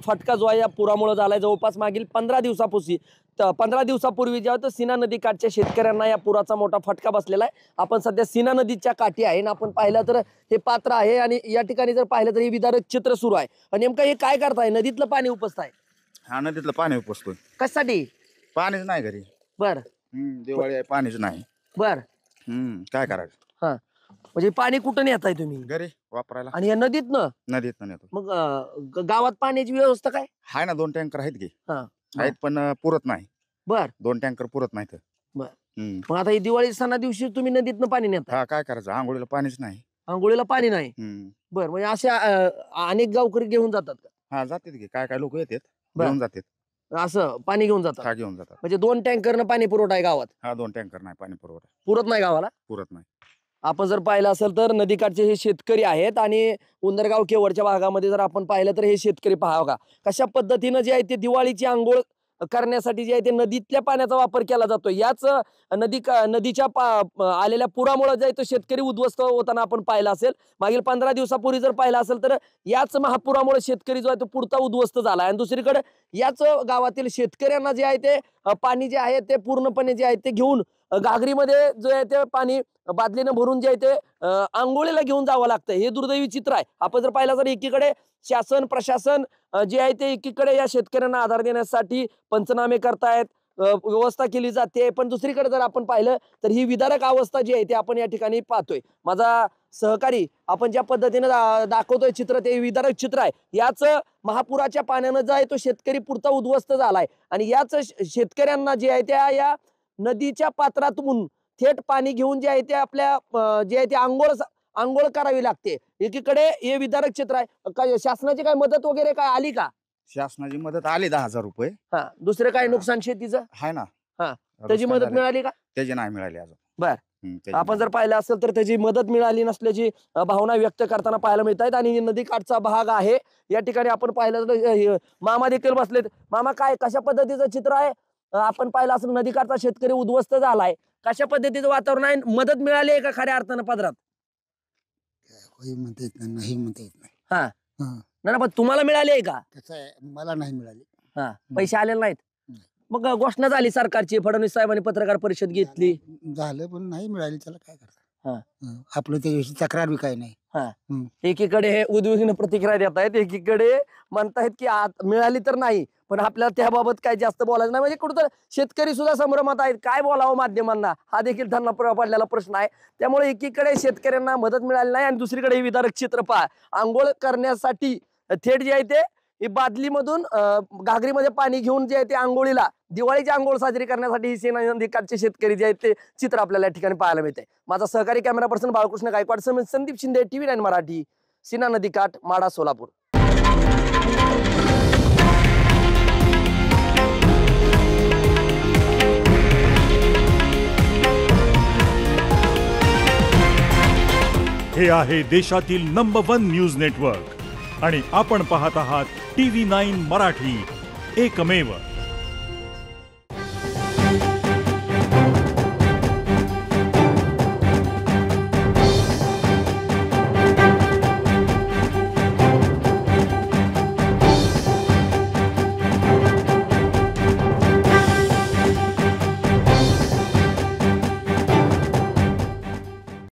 फटका जो आहे या पुरामुळे झालाय जवळपास मागील 15 दिवसापूर्वी 15 दिवसापूर्वी जेव्हा तर सीना नदीकाठच्या शेतकऱ्यांना या पुराचा मोठा फटका बसलेला आहे। आपण सध्या सीना नदीच्या काठी आहे आणि आपण पाहिलं तर हे पात्र आहे आणि या ठिकाणी जर पाहिलं तर हे विदारक चित्र सुरू आहे। आणि नेमकं हे काय करताय? नदीतलं पाणी उपसताय? हा नदीतलं पाणी उपसतोय। कशासाठी? पाणीच नाही घरी। बर दिवाळी आहे पाणीच नाही। बर काय करायचं? हा म्हणजे पाणी कुठं नेताय तुम्ही? घरी वापरायला। आणि या नदीतनं नदीतनं नेतो। मग गावात पाण्याची व्यवस्था काय? हाय ना 2 टँकर आहेत की। हा आहेत पण पुरत नाही। बर 2 टँकर पुरत नाहीत। बर मग आता ही दिवाळी सणा दिवशी तुम्ही नदीतनं पाणी नेता? हा काय करायचं? आंघोळीला पाणीच नाही। आंघोळीला पाणी नाही? बर म्हणजे अशा अनेक गावकरी घेऊन जातात का? हा जातात की काय काय लोक येतात बर. घेऊन जातात। असं पाणी घेऊन जातात? हा घेऊन जातात। म्हणजे 2 टँकरनं पाणी पुरवठा आहे गावात? हा 2 टँकर नाही पाणी पुरवठा। पुरत नाही गावाला? पुरत नाही। आपण जर पाहिलं असेल तर नदीकाठचे हे शेतकरी आहेत आणि उंदरगाव केवळच्या भागामध्ये जर आपण पाहिलं तर हे शेतकरी पहा का कशा पद्धतीनं जे आहे ते दिवाळीची आंघोळ करण्यासाठी जे आहे ते नदीतल्या पाण्याचा वापर केला जातो। याच नदीच्या आलेल्या पुरामुळे जे आहे तो शेतकरी उद्ध्वस्त होताना आपण पाहिलं असेल। मागील 15 दिवसापूर्वी जर पाहिलं असेल तर याच महापुरामुळे शेतकरी जो आहे तो पुरता उद्ध्वस्त झाला आणि दुसरीकडे याच गावातील शेतकऱ्यांना जे आहे ते पाणी जे आहे ते पूर्णपणे जे आहे ते घेऊन घागरीमध्ये जो आहे ते पाणी बादलीनं भरून जे आहे ते आंघोळीला घेऊन जावं लागतं। हे दुर्दैवी चित्र आहे। आपण जर पाहिलं तर एकीकडे शासन प्रशासन जे आहे ते एकीकडे या शेतकऱ्यांना आधार देण्यासाठी पंचनामे करतायत, व्यवस्था केली जाते, पण दुसरीकडे जर आपण पाहिलं तर ही विदारक अवस्था जी आहे ते आपण या ठिकाणी पाहतोय। माझा सहकारी आपण ज्या पद्धतीने दाखवतोय चित्र ते विदारक चित्र आहे। याच महापुराच्या पाण्यानं जो आहे तो शेतकरी पुरता उद्ध्वस्त झालाय आणि याच शेतकऱ्यांना जे आहे त्या या नदीच्या पात्रातून थेट पाणी घेऊन जे आहे ते आपल्या जे आहे ते आंघोळ करावी लागते। एकीकडे हे विदारक चित्र आहे। काय शासनाची काय मदत वगैरे काय आली का? शासनाची मदत आली 10,000 रुपये। हा दुसरे काय नुकसान शेतीचं हाय ना? हा त्याची मदत मिळाली का? त्याची नाही मिळाली अजून। बर आपण जर पाहिलं असेल तर त्याची मदत मिळाली नसल्याची भावना व्यक्त करताना पाहायला मिळत आहेत आणि नदीकाठचा भाग आहे। या ठिकाणी आपण पाहिलं तर मामा देखील बसलेत। मामा काय कशा पद्धतीचं चित्र आहे? आपण पाहिलं असेल नदीकाठचा शेतकरी उद्ध्वस्त झालाय। कशा पद्धतीचं वातावरण आहे? मदत मिळाली आहे का खऱ्या अर्थानं पदरात? होय म्हणता येत नाही, नाही म्हणता येत नाही। हा हं. नाही पण तुम्हाला मिळाली आहे का? कसं आहे मला नाही मिळाली। हा पैसे आलेले नाहीत? मग घोषणा झाली सरकारची, फडणवीस साहेबांनी पत्रकार परिषद घेतली। झालं पण नाही मिळाली, त्याला काय करता? हा आपलं त्याच्याविषयी तक्रार बी काय नाही। हा एकीकडे हे उद्योगीने प्रतिक्रिया देत आहेत, एकीकडे म्हणतायत की मिळाली तर नाही पण आपल्याला त्याबाबत काय जास्त बोलायचं नाही। म्हणजे कुठं शेतकरी सुद्धा संभ्रमात आहेत, काय बोलावं माध्यमांना हा देखील त्यांना पडलेला प्रश्न आहे। त्यामुळे एकीकडे शेतकऱ्यांना मदत मिळाली नाही आणि दुसरीकडे हे विदारक चित्र पहा। आंघोळ करण्यासाठी थेट जे आहे ते बादलीमधून घागरीमध्ये पाणी घेऊन जे आहे ते आंघोळीला दिवाळीची आंघोळ साजरी करण्यासाठी ही सीना नदीकाठचे शेतकरी जे आहेत ते चित्र आपल्याला या ठिकाणी पाहायला मिळते। माझा सहकारी कॅमेरा पर्सन बाळकृष्ण गायकवाड समेत संदीप शिंदे, TV9 मराठी, सीना नदीकाठ, माढा, सोलापूर। हे आहे देशातील नंबर 1 न्यूज नेटवर्क आणि आपण पाहत आहात TV9 मराठी, एकमेव।